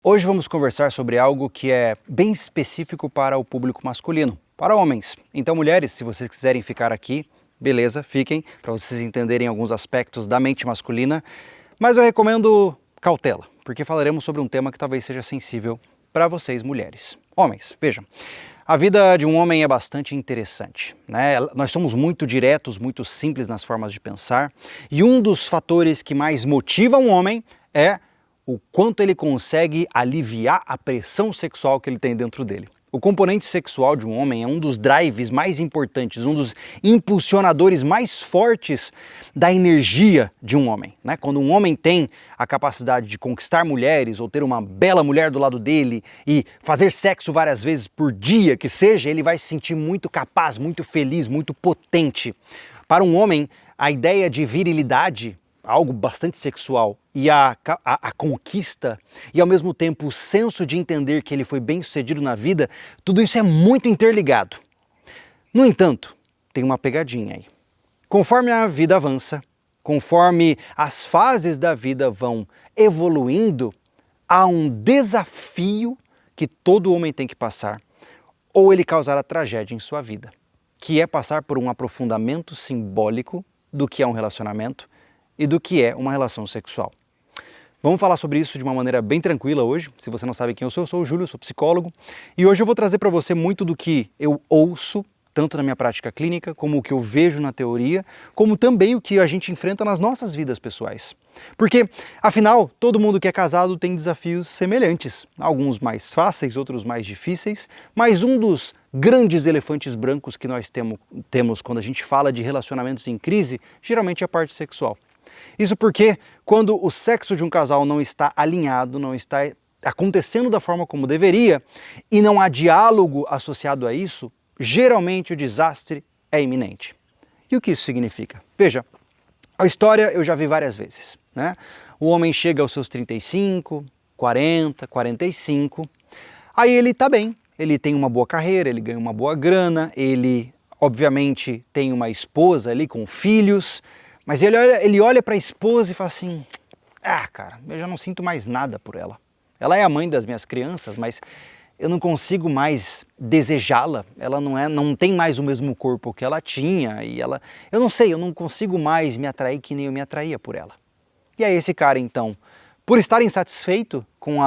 Hoje vamos conversar sobre algo que é bem específico para o público masculino, para homens. Então, mulheres, se vocês quiserem ficar aqui, beleza, fiquem, para vocês entenderem alguns aspectos da mente masculina, mas eu recomendo cautela, porque falaremos sobre um tema que talvez seja sensível para vocês, mulheres. Homens, vejam, a vida de um homem é bastante interessante, né? Nós somos muito diretos, muito simples nas formas de pensar, e um dos fatores que mais motiva um homem é o quanto ele consegue aliviar a pressão sexual que ele tem dentro dele. O componente sexual de um homem é um dos drives mais importantes, um dos impulsionadores mais fortes da energia de um homem, né? Quando um homem tem a capacidade de conquistar mulheres ou ter uma bela mulher do lado dele e fazer sexo várias vezes por dia, que seja, ele vai se sentir muito capaz, muito feliz, muito potente. Para um homem, a ideia de virilidade, algo bastante sexual, e a conquista, e ao mesmo tempo o senso de entender que ele foi bem sucedido na vida, tudo isso é muito interligado. No entanto, tem uma pegadinha aí. Conforme a vida avança, conforme as fases da vida vão evoluindo, há um desafio que todo homem tem que passar, ou ele causará tragédia em sua vida, que é passar por um aprofundamento simbólico do que é um relacionamento e do que é uma relação sexual. Vamos falar sobre isso de uma maneira bem tranquila hoje. Se você não sabe quem eu sou o Júlio, sou psicólogo, e hoje eu vou trazer para você muito do que eu ouço, tanto na minha prática clínica, como o que eu vejo na teoria, como também o que a gente enfrenta nas nossas vidas pessoais. Porque, afinal, todo mundo que é casado tem desafios semelhantes, alguns mais fáceis, outros mais difíceis, mas um dos grandes elefantes brancos que nós temos quando a gente fala de relacionamentos em crise, geralmente é a parte sexual. Isso porque quando o sexo de um casal não está alinhado, não está acontecendo da forma como deveria e não há diálogo associado a isso, geralmente o desastre é iminente. E o que isso significa? Veja, a história eu já vi várias vezes, né? O homem chega aos seus 35, 40, 45, aí ele está bem, ele tem uma boa carreira, ele ganha uma boa grana, ele obviamente tem uma esposa ali com filhos, mas ele olha para a esposa e fala assim, cara, eu já não sinto mais nada por ela. Ela é a mãe das minhas crianças, mas eu não consigo mais desejá-la. Ela não tem mais o mesmo corpo que ela tinha e eu não sei, eu não consigo mais me atrair que nem eu me atraía por ela. E aí esse cara então, por estar insatisfeito com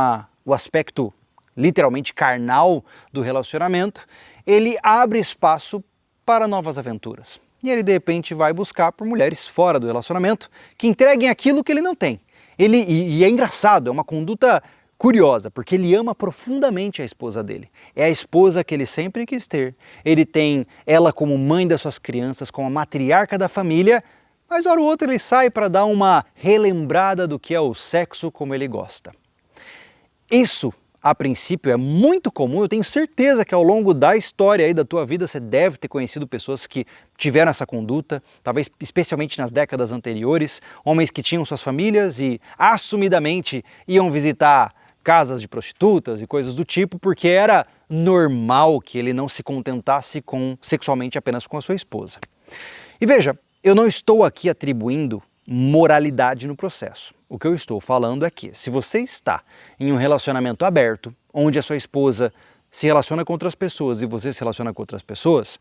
o aspecto literalmente carnal do relacionamento, ele abre espaço para novas aventuras. E ele de repente vai buscar por mulheres fora do relacionamento que entreguem aquilo que ele não tem. E é engraçado, é uma conduta curiosa, porque ele ama profundamente a esposa dele. É a esposa que ele sempre quis ter. Ele tem ela como mãe das suas crianças, como a matriarca da família, mas hora ou outra ele sai para dar uma relembrada do que é o sexo como ele gosta. Isso, a princípio, é muito comum. Eu tenho certeza que ao longo da história aí da tua vida você deve ter conhecido pessoas que tiveram essa conduta, talvez especialmente nas décadas anteriores, homens que tinham suas famílias e assumidamente iam visitar casas de prostitutas e coisas do tipo, porque era normal que ele não se contentasse sexualmente apenas com a sua esposa. E veja, eu não estou aqui atribuindo moralidade no processo. O que eu estou falando é que se você está em um relacionamento aberto, onde a sua esposa se relaciona com outras pessoas e você se relaciona com outras pessoas,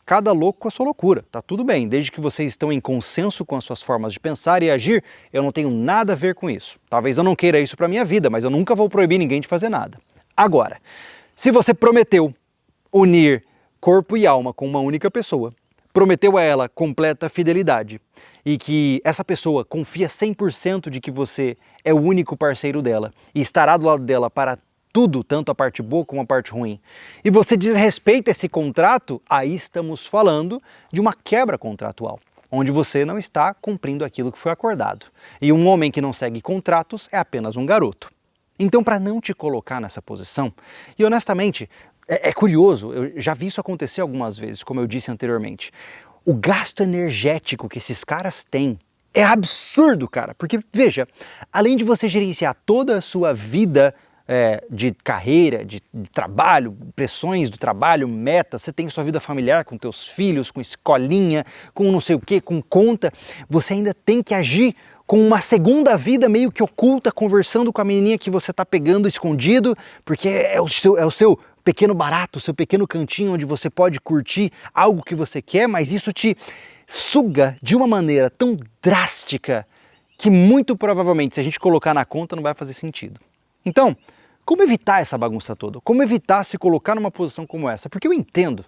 cada louco com a sua loucura, tá tudo bem, desde que vocês estão em consenso com as suas formas de pensar e agir, eu não tenho nada a ver com isso. Talvez eu não queira isso para minha vida, mas eu nunca vou proibir ninguém de fazer nada. Agora, se você prometeu unir corpo e alma com uma única pessoa, prometeu a ela completa fidelidade e que essa pessoa confia 100% de que você é o único parceiro dela e estará do lado dela para tudo, tanto a parte boa como a parte ruim, e você desrespeita esse contrato, aí estamos falando de uma quebra contratual, onde você não está cumprindo aquilo que foi acordado. E um homem que não segue contratos é apenas um garoto. Então, para não te colocar nessa posição, e honestamente, é curioso, eu já vi isso acontecer algumas vezes, como eu disse anteriormente, o gasto energético que esses caras têm é absurdo, cara, porque veja, além de você gerenciar toda a sua vida de carreira, de trabalho, pressões do trabalho, metas, você tem sua vida familiar com teus filhos, com escolinha, com não sei o que, com conta, você ainda tem que agir com uma segunda vida meio que oculta, conversando com a menininha que você está pegando escondido, porque é o seu pequeno barato, o seu pequeno cantinho onde você pode curtir algo que você quer, mas isso te suga de uma maneira tão drástica que muito provavelmente, se a gente colocar na conta, não vai fazer sentido. Então, como evitar essa bagunça toda? Como evitar se colocar numa posição como essa? Porque eu entendo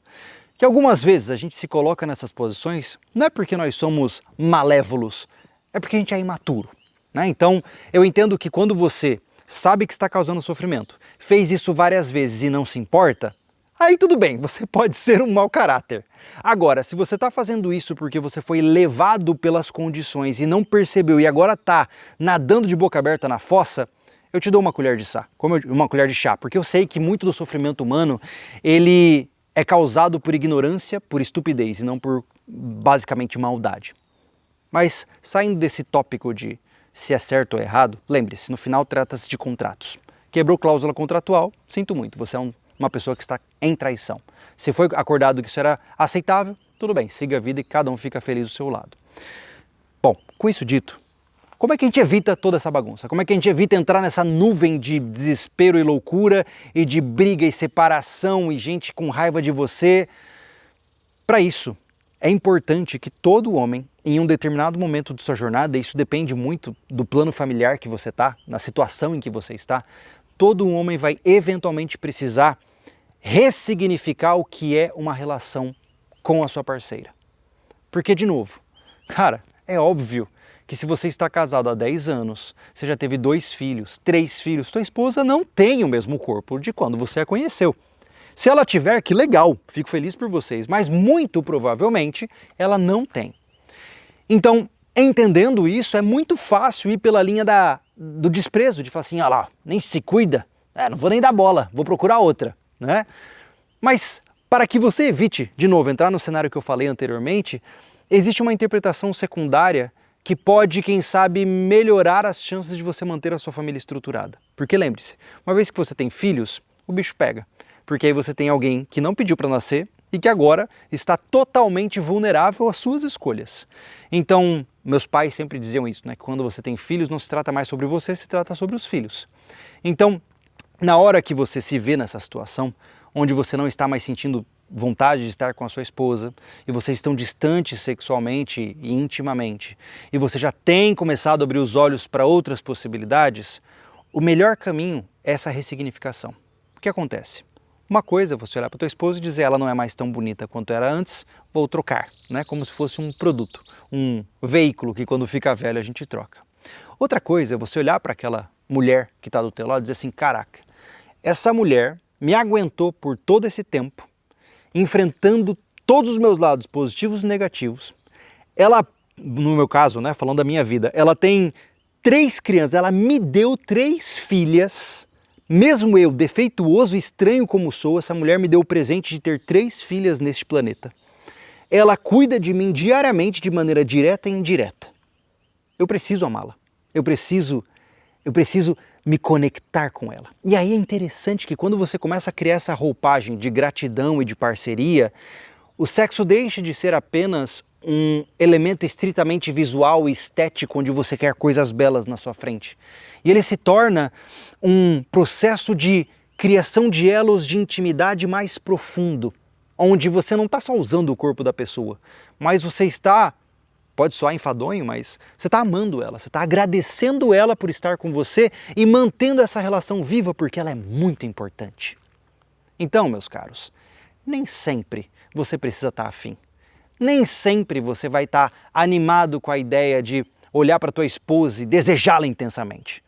que algumas vezes a gente se coloca nessas posições não é porque nós somos malévolos, é porque a gente é imaturo, né? Então, eu entendo que quando você sabe que está causando sofrimento, fez isso várias vezes e não se importa, aí tudo bem, você pode ser um mau caráter. Agora, se você está fazendo isso porque você foi levado pelas condições e não percebeu e agora está nadando de boca aberta na fossa, eu te dou uma colher de chá, porque eu sei que muito do sofrimento humano, ele é causado por ignorância, por estupidez e não por basicamente maldade. Mas saindo desse tópico de se é certo ou errado, lembre-se, no final trata-se de contratos. Quebrou cláusula contratual, sinto muito, você é uma pessoa que está em traição. Se foi acordado que isso era aceitável, tudo bem, siga a vida e cada um fica feliz do seu lado. Bom, com isso dito, como é que a gente evita toda essa bagunça? Como é que a gente evita entrar nessa nuvem de desespero e loucura e de briga e separação e gente com raiva de você? Para isso, é importante que todo homem, em um determinado momento de sua jornada, e isso depende muito do plano familiar que você está, na situação em que você está, todo homem vai eventualmente precisar ressignificar o que é uma relação com a sua parceira. Porque, de novo, cara, é óbvio que se você está casado há 10 anos, você já teve 2 filhos, 3 filhos, sua esposa não tem o mesmo corpo de quando você a conheceu. Se ela tiver, que legal, fico feliz por vocês, mas muito provavelmente ela não tem. Então, entendendo isso, é muito fácil ir pela linha do desprezo, de falar assim, ah lá, nem se cuida, não vou nem dar bola, vou procurar outra, né? Mas para que você evite, de novo, entrar no cenário que eu falei anteriormente, existe uma interpretação secundária que pode, quem sabe, melhorar as chances de você manter a sua família estruturada. Porque lembre-se, uma vez que você tem filhos, o bicho pega. Porque aí você tem alguém que não pediu para nascer e que agora está totalmente vulnerável às suas escolhas. Então, meus pais sempre diziam isso, né? Que quando você tem filhos não se trata mais sobre você, se trata sobre os filhos. Então, na hora que você se vê nessa situação, onde você não está mais sentindo vontade de estar com a sua esposa, e vocês estão distantes sexualmente e intimamente, e você já tem começado a abrir os olhos para outras possibilidades, o melhor caminho é essa ressignificação. O que acontece? Uma coisa é você olhar para a tua esposa e dizer ela não é mais tão bonita quanto era antes, vou trocar, né? Como se fosse um produto, um veículo que quando fica velho a gente troca. Outra coisa é você olhar para aquela mulher que está do teu lado e dizer assim, caraca, essa mulher me aguentou por todo esse tempo, enfrentando todos os meus lados positivos e negativos. Ela, no meu caso, né, falando da minha vida, ela tem 3 crianças, ela me deu 3 filhas. Mesmo eu, defeituoso e estranho como sou, essa mulher me deu o presente de ter 3 filhas neste planeta. Ela cuida de mim diariamente de maneira direta e indireta. Eu preciso amá-la. Eu preciso me conectar com ela. E aí é interessante que quando você começa a criar essa roupagem de gratidão e de parceria, o sexo deixa de ser apenas um elemento estritamente visual e estético onde você quer coisas belas na sua frente. E ele se torna um processo de criação de elos de intimidade mais profundo, onde você não está só usando o corpo da pessoa, mas você está, pode soar enfadonho, mas você está amando ela, você está agradecendo ela por estar com você e mantendo essa relação viva porque ela é muito importante. Então, meus caros, nem sempre você precisa estar afim. Nem sempre você vai estar animado com a ideia de olhar para tua esposa e desejá-la intensamente.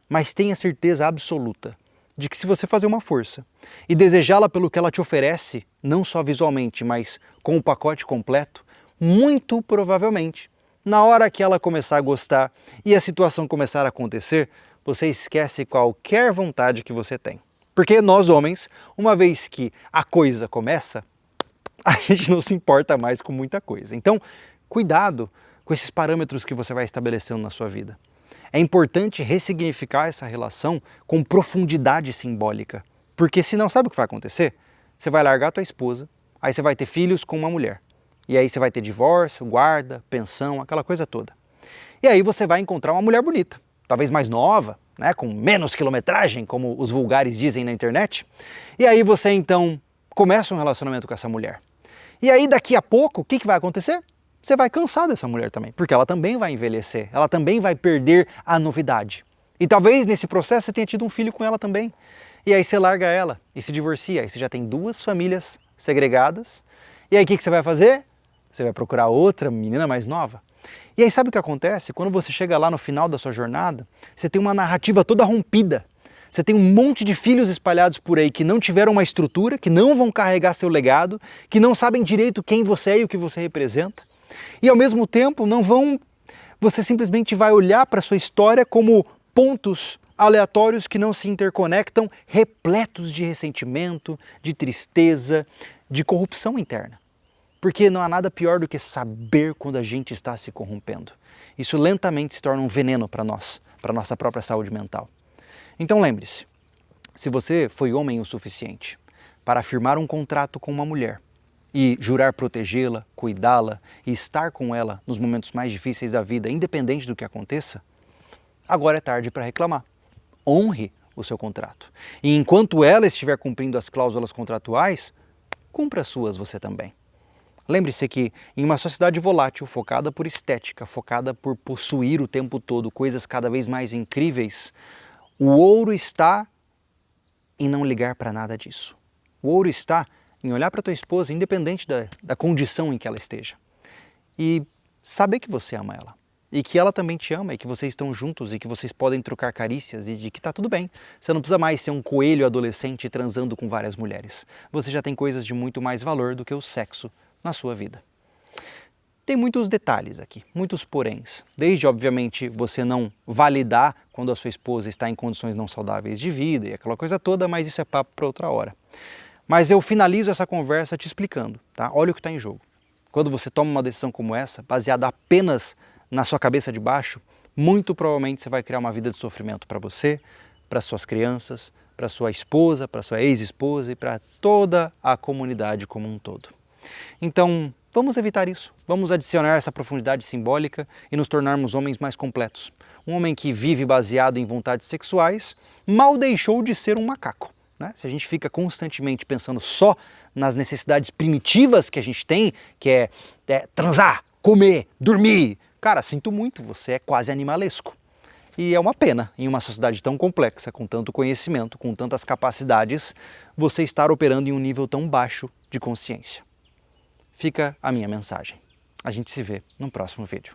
Mas tenha certeza absoluta de que se você fazer uma força e desejá-la pelo que ela te oferece, não só visualmente, mas com o pacote completo, muito provavelmente, na hora que ela começar a gostar e a situação começar a acontecer, você esquece qualquer vontade que você tem. Porque nós homens, uma vez que a coisa começa, a gente não se importa mais com muita coisa. Então, cuidado com esses parâmetros que você vai estabelecendo na sua vida. É importante ressignificar essa relação com profundidade simbólica. Porque senão, sabe o que vai acontecer? Você vai largar a tua esposa, aí você vai ter filhos com uma mulher. E aí você vai ter divórcio, guarda, pensão, aquela coisa toda. E aí você vai encontrar uma mulher bonita, talvez mais nova, né, com menos quilometragem, como os vulgares dizem na internet. E aí você então começa um relacionamento com essa mulher. E aí daqui a pouco, o que vai acontecer? Você vai cansar dessa mulher também, porque ela também vai envelhecer, ela também vai perder a novidade. E talvez nesse processo você tenha tido um filho com ela também. E aí você larga ela e se divorcia, aí você já tem duas famílias segregadas. E aí o que você vai fazer? Você vai procurar outra menina mais nova. E aí sabe o que acontece? Quando você chega lá no final da sua jornada, você tem uma narrativa toda rompida. Você tem um monte de filhos espalhados por aí que não tiveram uma estrutura, que não vão carregar seu legado, que não sabem direito quem você é e o que você representa. E ao mesmo tempo não vão... Você simplesmente vai olhar para a sua história como pontos aleatórios que não se interconectam, repletos de ressentimento, de tristeza, de corrupção interna. Porque não há nada pior do que saber quando a gente está se corrompendo. Isso lentamente se torna um veneno para nós, para a nossa própria saúde mental. Então lembre-se, se você foi homem o suficiente para firmar um contrato com uma mulher e jurar protegê-la, cuidá-la e estar com ela nos momentos mais difíceis da vida, independente do que aconteça, agora é tarde para reclamar. Honre o seu contrato. E enquanto ela estiver cumprindo as cláusulas contratuais, cumpra as suas você também. Lembre-se que em uma sociedade volátil, focada por estética, focada por possuir o tempo todo coisas cada vez mais incríveis, o ouro está em não ligar para nada disso. O ouro está em olhar para tua esposa, independente da condição em que ela esteja, e saber que você ama ela. E que ela também te ama, e que vocês estão juntos, e que vocês podem trocar carícias, e de que tá tudo bem. Você não precisa mais ser um coelho adolescente transando com várias mulheres. Você já tem coisas de muito mais valor do que o sexo na sua vida. Tem muitos detalhes aqui, muitos poréns. Desde, obviamente, você não validar quando a sua esposa está em condições não saudáveis de vida e aquela coisa toda, mas isso é papo para outra hora. Mas eu finalizo essa conversa te explicando, tá? Olha o que está em jogo. Quando você toma uma decisão como essa, baseada apenas na sua cabeça de baixo, muito provavelmente você vai criar uma vida de sofrimento para você, para suas crianças, para sua esposa, para sua ex-esposa e para toda a comunidade como um todo. Então, vamos evitar isso. Vamos adicionar essa profundidade simbólica e nos tornarmos homens mais completos. Um homem que vive baseado em vontades sexuais mal deixou de ser um macaco, né? Se a gente fica constantemente pensando só nas necessidades primitivas que a gente tem, que é transar, comer, dormir, cara, sinto muito, você é quase animalesco. E é uma pena, em uma sociedade tão complexa, com tanto conhecimento, com tantas capacidades, você estar operando em um nível tão baixo de consciência. Fica a minha mensagem. A gente se vê no próximo vídeo.